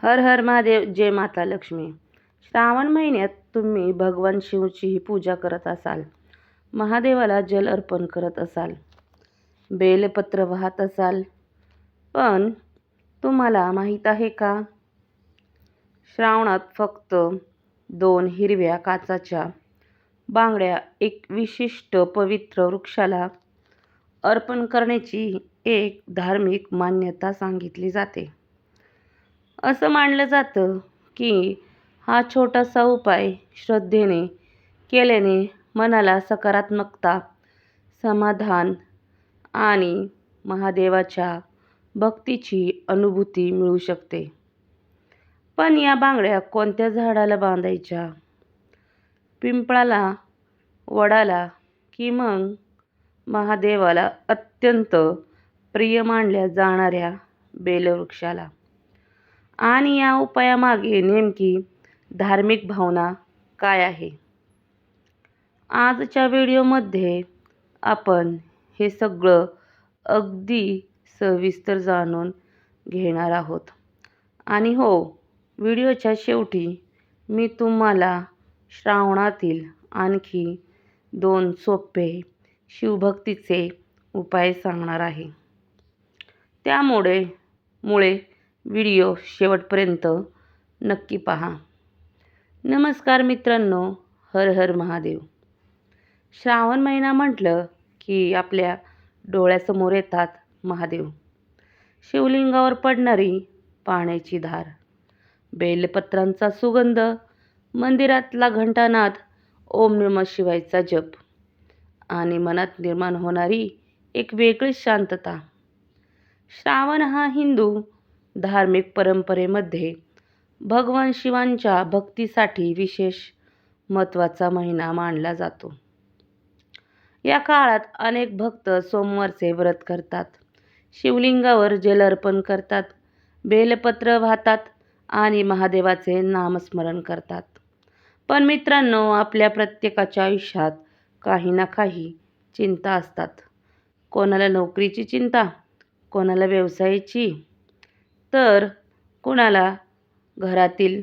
हर हर महादेव. जय माता लक्ष्मी. श्रावण महिन्यात तुम्ही भगवान शिवचीही पूजा करत असाल, महादेवाला जल अर्पण करत असाल, बेलपत्र वाहत असाल. पण तुम्हाला माहीत आहे का, श्रावणात फक्त 2 हिरव्या काचाच्या बांगड्या एक विशिष्ट पवित्र वृक्षाला अर्पण करण्याची एक धार्मिक मान्यता सांगितली जाते. असं मानलं जातं की हा छोटासा उपाय श्रद्धेने केल्याने मनाला सकारात्मकता, समाधान आणि महादेवाच्या भक्तीची अनुभूती मिळू शकते. पण या बांगड्या कोणत्या झाडाला बांधायच्या? पिंपळाला, वडाला की मग महादेवाला अत्यंत प्रिय मानल्या जाणाऱ्या बेलवृक्षाला? आणि या उपायामागे नेमकी धार्मिक भावना काय आहे? आजच्या व्हिडिओमध्ये आपण हे सगळं अगदी सविस्तर जाणून घेणार आहोत. आणि हो, व्हिडिओच्या शेवटी मी तुम्हाला श्रावणातील आणखी 2 सोपे शिवभक्तीचे उपाय सांगणार आहे. त्यामुळे व्हिडिओ शेवटपर्यंत नक्की पहा. नमस्कार मित्रांनो, हर हर महादेव. श्रावण महिना म्हटलं की आपल्या डोळ्यासमोर येतात महादेव, शिवलिंगावर पडणारी पाण्याची धार, बेलपत्रांचा सुगंध, मंदिरातला घंटानाद, ओम नमः शिवायचा जप आणि मनात निर्माण होणारी एक वेगळीच शांतता. श्रावण हा हिंदू धार्मिक परंपरेमध्ये भगवान शिवांच्या भक्तीसाठी विशेष महत्त्वाचा महिना मानला जातो. या काळात अनेक भक्त सोमवारचे व्रत करतात, शिवलिंगावर जल अर्पण करतात, बेलपत्र वाहतात आणि महादेवाचे नामस्मरण करतात. पण मित्रांनो, आपल्या प्रत्येकाच्या आयुष्यात काही ना काही चिंता असतात. कोणाला नोकरीची चिंता, कोणाला व्यवसायाची, तर कुणाला घरातील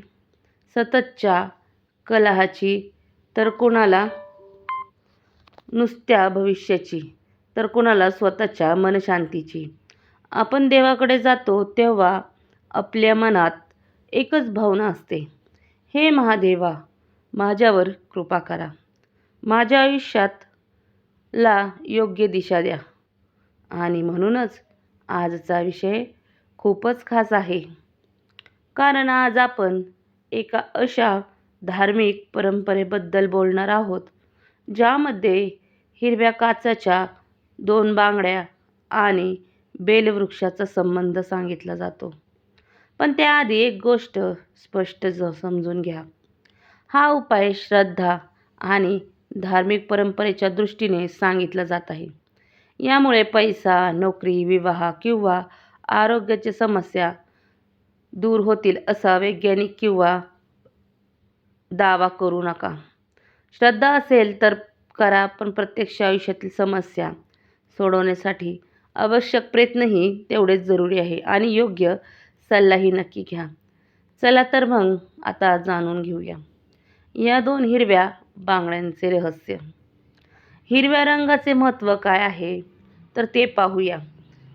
सततच्या कलहाची, तर कुणाला नुसत्या भविष्याची, तर कुणाला स्वतःच्या मनशांतीची. आपण देवाकडे जातो तेव्हा आपल्या मनात एकच भावना असते, हे महादेवा, माझ्यावर कृपा करा, माझ्या आयुष्याला योग्य दिशा द्या. आणि म्हणूनच आजचा विषय खूपच खास आहे, कारण आज आपण एका अशा धार्मिक परंपरेबद्दल बोलणार आहोत ज्यामध्ये हिरव्या काचाच्या 2 बांगड्या आणि बेलवृक्षाचा संबंध सांगितला जातो. पण त्याआधी एक गोष्ट स्पष्ट समजून घ्या. हा उपाय श्रद्धा आणि धार्मिक परंपरेच्या दृष्टीने सांगितला जात आहे. यामुळे पैसा, नोकरी, विवाह किंवा आरोग्याच्या समस्या दूर होतील असा वैज्ञानिक किंवा दावा करू नका. श्रद्धा असेल तर करा, पण प्रत्यक्ष आयुष्यातील समस्या सोडवण्यासाठी आवश्यक प्रयत्नही तेवढेच जरुरी आहे आणि योग्य सल्लाही नक्की घ्या. चला तर मग आता जाणून घेऊया या 2 हिरव्या बांगड्यांचे रहस्य. हिरव्या रंगाचे महत्त्व काय आहे तर ते पाहूया.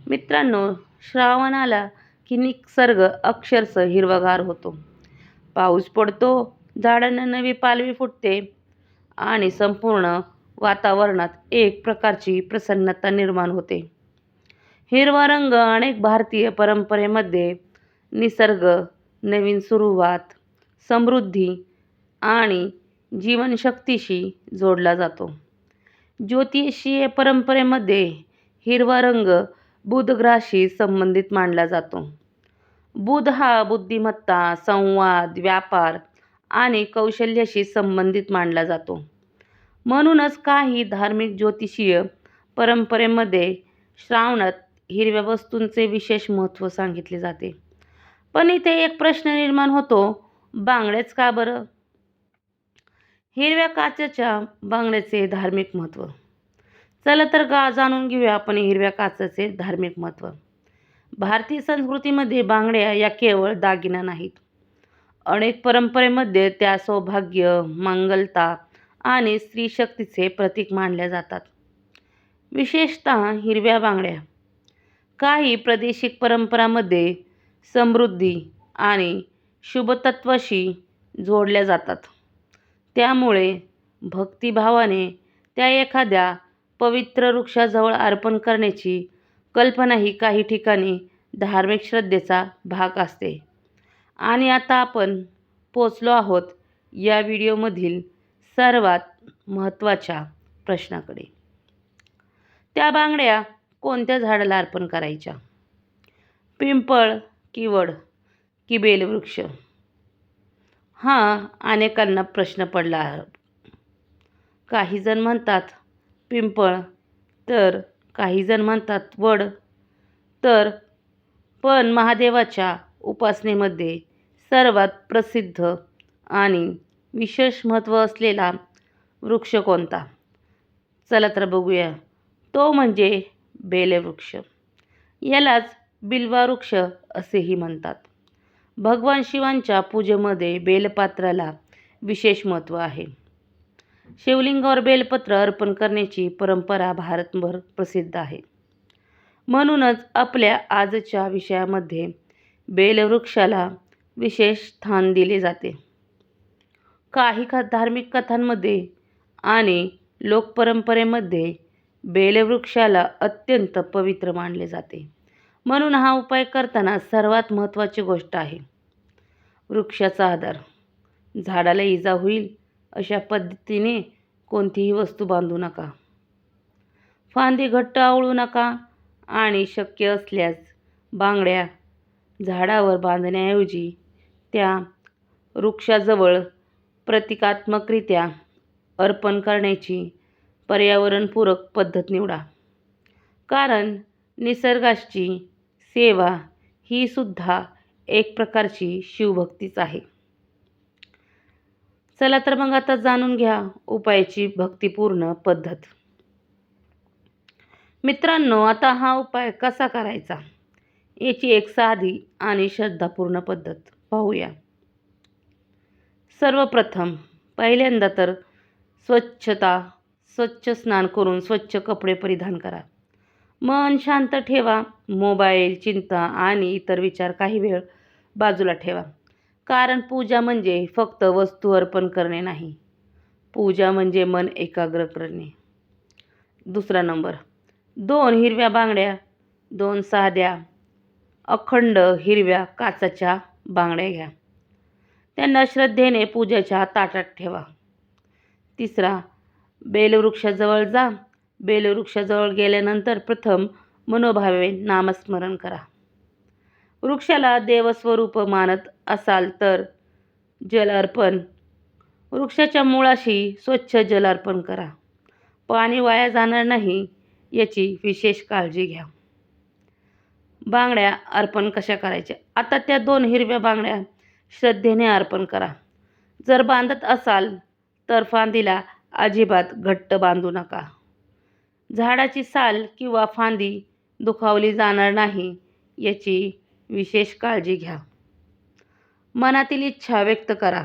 मित्रांनो, श्रावण आला की निसर्ग अक्षरशः हिरवागार होतो. पाऊस पडतो, झाडांना नवी पालवी फुटते आणि संपूर्ण वातावरणात एक प्रकारची प्रसन्नता निर्माण होते. हिरवा रंग अनेक भारतीय परंपरेमध्ये निसर्ग, नवीन सुरुवात, समृद्धी आणि जीवनशक्तीशी जोडला जातो. ज्योतिषीय परंपरेमध्ये हिरवा रंग बुध ग्रहाशी संबंधित मानला जातो. बुध हा बुद्धिमत्ता, संवाद, व्यापार आणि कौशल्याशी संबंधित मानला जातो. म्हणूनच काही धार्मिक ज्योतिषीय परंपरेमध्ये श्रावणात हिरव्या वस्तूंचे विशेष महत्त्व सांगितले जाते. पण इथे एक प्रश्न निर्माण होतो, बांगड्याच का बरं? हिरव्या काचेच्या बांगड्याचे धार्मिक महत्त्व. चला तर जाणून घेऊया आपण हिरव्या काचेचे धार्मिक महत्त्व. भारतीय संस्कृतीमध्ये बांगड्या या केवळ दागिना नाहीत. अनेक परंपरेमध्ये त्या सौभाग्य, मंगलता आणि स्त्रीशक्तीचे प्रतीक मानल्या जातात. विशेषतः हिरव्या बांगड्या काही प्रादेशिक परंपरांमध्ये समृद्धी आणि शुभतत्वाशी जोडल्या जातात. त्यामुळे भक्तिभावाने त्या एखाद्या पवित्र वृक्षाजवळ अर्पण करण्याची कल्पनाही काही ठिकाणी धार्मिक श्रद्धेचा भाग असते. आणि आता आपण पोचलो आहोत या व्हिडिओमधील सर्वात महत्त्वाच्या प्रश्नाकडे. त्या बांगड्या कोणत्या झाडाला अर्पण करायच्या? पिंपळ की वड की बेलवृक्ष? हा अनेकांना प्रश्न पडला आहे. काही जण म्हणतात पिंपळ, तर काही जण म्हणतात वड. पण महादेवाच्या उपासनेमध्ये सर्वात प्रसिद्ध आणि विशेष महत्त्व असलेला वृक्ष कोणता? चला तर बघूया. तो म्हणजे बेलवृक्ष. यालाच बिल्ववृक्ष असेही म्हणतात. भगवान शिवांच्या पूजेमध्ये बेलपत्राला विशेष महत्त्व आहे. शिवलिंगावर बेलपत्र अर्पण करण्याची परंपरा भारतभर प्रसिद्ध आहे. म्हणूनच आपल्या आजच्या विषयामध्ये बेलवृक्षाला विशेष स्थान दिले जाते. काही धार्मिक कथांमध्ये आणि लोकपरंपरेमध्ये बेलवृक्षाला अत्यंत पवित्र मानले जाते. म्हणून हा उपाय करताना सर्वात महत्त्वाची गोष्ट आहे वृक्षाचा आधार. झाडाला इजा होईल अशा पद्धतीने कोणतीही वस्तू बांधू नका. फांदी घट्ट आवळू नका आणि शक्य असल्यास बांगड्या झाडावर बांधण्याऐवजी त्या वृक्षाजवळ प्रतिकात्मकरित्या अर्पण करण्याची पर्यावरणपूरक पद्धत निवडा. कारण निसर्गाची सेवा ही सुद्धा एक प्रकारची शिवभक्तीच आहे. चला तर मग आता जाणून घ्या उपायाची भक्तिपूर्ण पद्धत. मित्रांनो, आता हा उपाय कसा करायचा याची एक साधी आणि श्रद्धापूर्ण पद्धत पाहूया. सर्वप्रथम पहिल्यांदा तर स्वच्छ स्नान करून स्वच्छ कपडे परिधान करा. मन शांत ठेवा. मोबाईल, चिंता आणि इतर विचार काही वेळ बाजूला ठेवा. कारण पूजा म्हणजे फक्त वस्तू अर्पण करणे नाही. पूजा म्हणजे मन एकाग्र करणे. दुसरा नंबर, 2 हिरव्या बांगड्या. 2 साध्या अखंड हिरव्या काचेच्या बांगड्या घ्या. त्यांना श्रद्धेने पूजेच्या ताटात ठेवा. तिसरा, बेलवृक्षाजवळ जा. बेलवृक्षाजवळ गेल्यानंतर प्रथम मनोभावे नामस्मरण करा. वृक्षाला देवस्वरूप मानत असाल तर जल अर्पण. वृक्षाच्या मुळाशी स्वच्छ जल अर्पण करा. पाणी वाया जाणार नाही याची विशेष काळजी घ्या. बांगड्या अर्पण कशा करायच्या? आता त्या 2 हिरव्या बांगड्या श्रद्धेने अर्पण करा. जर बांधत असाल तर फांदीला अजिबात घट्ट बांधू नका. झाडाची साल किंवा फांदी दुखावली जाणार नाही याची विशेष काळजी घ्या. मनातील इच्छा व्यक्त करा.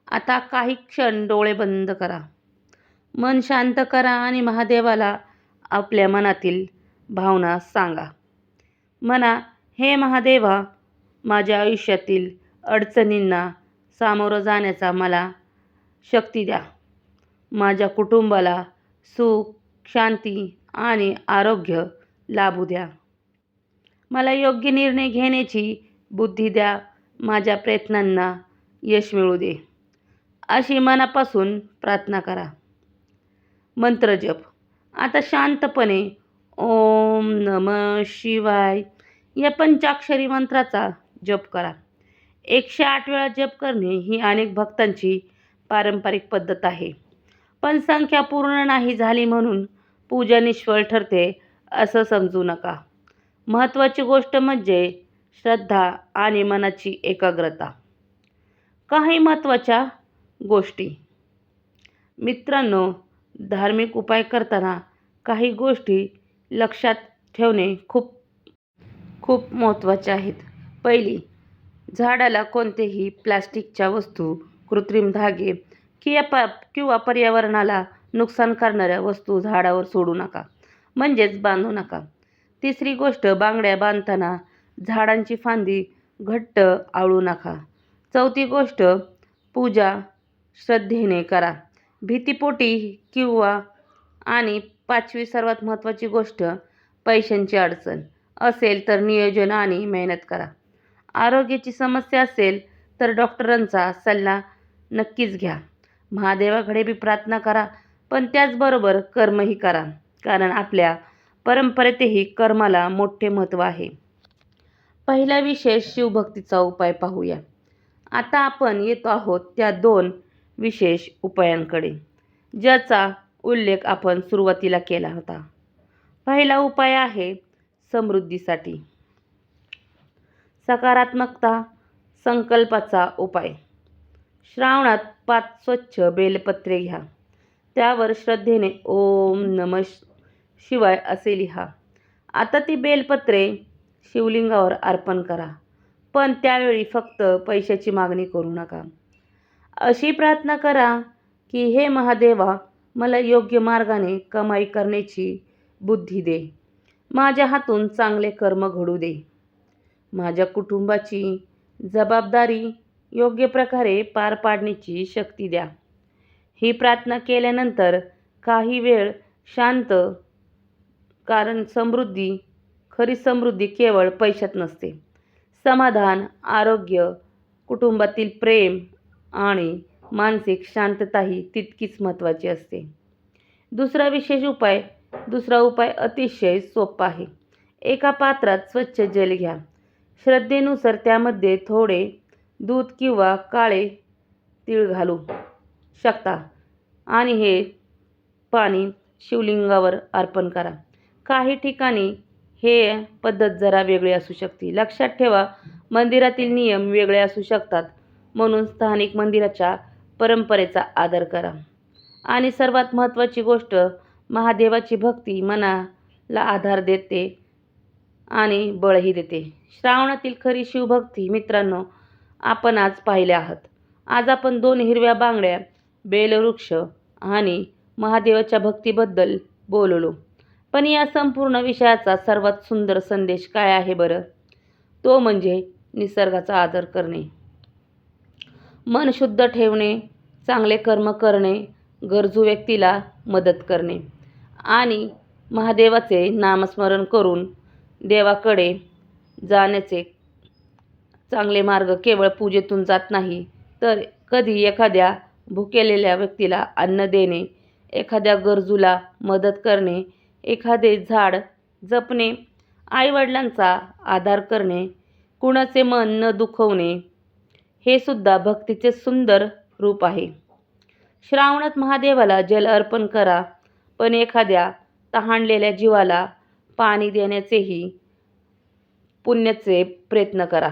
आता काही क्षण डोळे बंद करा. मन शांत करा आणि महादेवाला आपल्या मनातील भावना सांगा. म्हणा, हे महादेवा, माझ्या आयुष्यातील अडचणींना सामोरं जाण्याचा मला शक्ती द्या. माझ्या कुटुंबाला सुख, शांती आणि आरोग्य लाभू द्या. मला योग्य निर्णय घेण्याची बुद्धी द्या. माझ्या प्रयत्नांना यश मिळू दे. अशी मनापासून प्रार्थना करा. मंत्र जप. आता शांतपणे ओम नमः शिवाय या पंचाक्षरी मंत्राचा जप करा. 108 वेळा जप करणे ही अनेक भक्तांची पारंपरिक पद्धत आहे. पण संख्या पूर्ण नाही झाली म्हणून पूजा निष्फळ ठरते असं समजू नका. महत्त्वाची गोष्ट म्हणजे श्रद्धा आणि मनाची एकाग्रता. काही महत्त्वाच्या गोष्टी. मित्रांनो, धार्मिक उपाय करताना काही गोष्टी लक्षात ठेवणे खूप खूप महत्त्वाच्या आहेत. पहिली, झाडाला कोणतेही प्लास्टिकच्या वस्तू, कृत्रिम धागे किंवा पर्यावरणाला नुकसान करणाऱ्या वस्तू झाडावर सोडू नका, म्हणजेच बांधू नका. तिसरी गोष्ट, बांगड्या बांधताना झाडांची फांदी घट्ट आवळू नका. चौथी गोष्ट, पूजा श्रद्धेने करा, भीतीपोटी किंवा आणि पाचवी सर्वात महत्त्वाची गोष्ट, पैशांची अडचण असेल तर नियोजन आणि मेहनत करा. आरोग्याची समस्या असेल तर डॉक्टरांचा सल्ला नक्कीच घ्या. महादेवाकडे बी प्रार्थना करा, पण त्याचबरोबर कर्मही करा, कारण आपल्या परंपरेतही कर्माला मोठे महत्त्व आहे. पहिला विशेष शिवभक्तीचा उपाय पाहूया. आता आपण येतो आहोत त्या 2 विशेष उपायांकडे, ज्याचा उल्लेख आपण सुरुवातीला केला होता. पहिला उपाय आहे समृद्धीसाठी. सकारात्मकता संकल्पाचा उपाय. श्रावणात 5 स्वच्छ बेलपत्रे घ्या. त्यावर श्रद्धेने ओम नमः शिवाय असे लिहा. आता ती बेलपत्रे शिवलिंगावर अर्पण करा, पण त्यावेळी फक्त पैशाची मागणी करू नका. अशी प्रार्थना करा की हे महादेवा, मला योग्य मार्गाने कमाई करण्याची बुद्धी दे. माझ्या हातून चांगले कर्म घडू दे. माझ्या कुटुंबाची जबाबदारी योग्य प्रकारे पार पाडण्याची शक्ती द्या. ही प्रार्थना केल्यानंतर काही वेळ शांत, कारण खरी समृद्धी केवळ पैशात नसते. समाधान, आरोग्य, कुटुंबातील प्रेम आणि मानसिक शांतताही तितकीच महत्त्वाची असते. दुसरा उपाय अतिशय सोपा आहे. एका पात्रात स्वच्छ जल घ्या. श्रद्धेनुसार त्यामध्ये थोडे दूध किंवा काळे तीळ घालू शकता आणि हे पाणी शिवलिंगावर अर्पण करा. काही ठिकाणी हे पद्धत जरा वेगळी असू शकते. लक्षात ठेवा, मंदिरातील नियम वेगळे असू शकतात, म्हणून स्थानिक मंदिराच्या परंपरेचा आदर करा. आणि सर्वात महत्त्वाची गोष्ट, महादेवाची भक्ती मनाला आधार देते आणि बळही देते. श्रावणातील खरी शिवभक्ती मित्रांनो, आपण आज पाहिले आहात. आज आपण 2 हिरव्या बांगड्या, बेलवृक्ष आणि महादेवाच्या भक्तीबद्दल बोललो. पण या संपूर्ण विषयाचा सर्वात सुंदर संदेश काय आहे बरं? तो म्हणजे निसर्गाचा आदर करणे, मन शुद्ध ठेवणे, चांगले कर्म करणे, गरजू व्यक्तीला मदत करणे आणि महादेवाचे नामस्मरण करून देवाकडे जाण्याचे चांगले मार्ग केवळ पूजेतून जात नाही, तर कधी एखाद्या भुकेलेल्या व्यक्तीला अन्न देणे, एखाद्या गरजूला मदत करणे, एखादे झाड जपणे, आईवडिलांचा आदर करणे, कुणाचे मन न दुखवणे, हे सुद्धा भक्तीचे सुंदर रूप आहे. श्रावणात महादेवाला जल अर्पण करा, पण एखाद्या तहानलेल्या जीवाला पाणी देण्याचेही पुण्याचे प्रयत्न करा.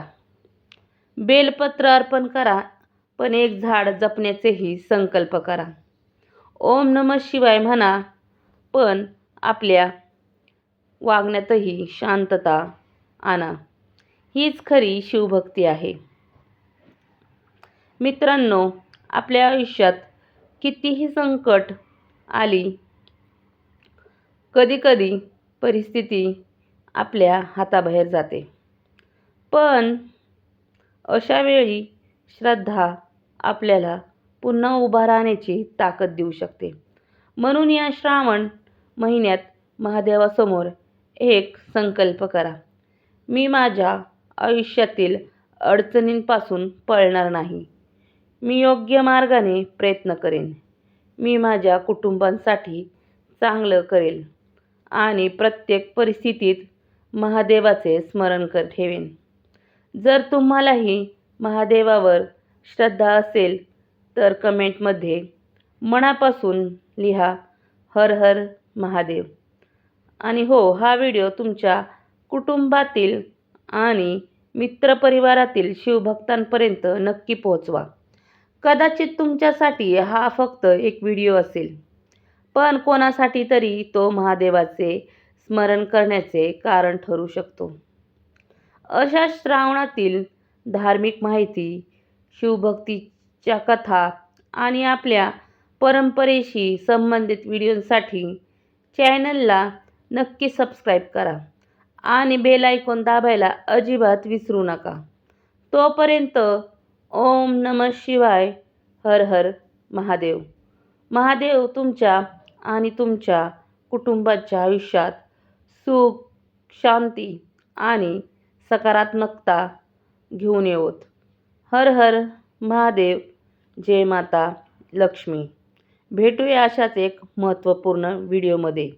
बेलपत्र अर्पण करा, पण एक झाड जपण्याचेही संकल्प करा. ओम नमः शिवाय म्हणा, पण आपल्या वागण्यातही शांतता आणा. हीच खरी शिवभक्ती आहे. मित्रांनो, आपल्या आयुष्यात कितीही संकट आली, कधीकधी परिस्थिती आपल्या हाताबाहेर जाते, पण अशा वेळी श्रद्धा आपल्याला पुन्हा उभा राहण्याची ताकद देऊ शकते. म्हणून या श्रावण महिन्यात महादेवासमोर एक संकल्प करा. मी माझ्या आयुष्यातील अडचणींपासून पळणार नाही. मी योग्य मार्गाने प्रयत्न करेन. मी माझ्या कुटुंबासाठी चांगलं करेल आणि प्रत्येक परिस्थितीत महादेवाचे स्मरण ठेवेन. जर तुम्हालाही महादेवावर श्रद्धा असेल तर कमेंटमध्ये मनापासून लिहा, हर हर महादेव. आणि हो, हा व्हिडिओ तुमच्या कुटुंबातील आणि मित्रपरिवारातील शिवभक्तांपर्यंत नक्की पोहोचवा. कदाचित तुमच्यासाठी हा फक्त एक व्हिडिओ असेल, पण कोणासाठी तरी तो महादेवाचे स्मरण करण्याचे कारण ठरू शकतो. अशा श्रावणातील धार्मिक माहिती, शिवभक्तीच्या कथा आणि आपल्या परंपरेशी संबंधित व्हिडिओसाठी चॅनलला नक्की सबस्क्राईब करा आणि बेल आयकॉन दाबायला अजिबात विसरू नका. तोपर्यंत ओम नमः शिवाय, हर हर महादेव. महादेव तुमच्या आणि तुमच्या कुटुंबाच्या आयुष्यात सुख, शांती आणि सकारात्मकता घेऊन येवोत. हर हर महादेव. जय माता लक्ष्मी. भेटूया अशाच एक महत्त्वपूर्ण व्हिडिओमध्ये.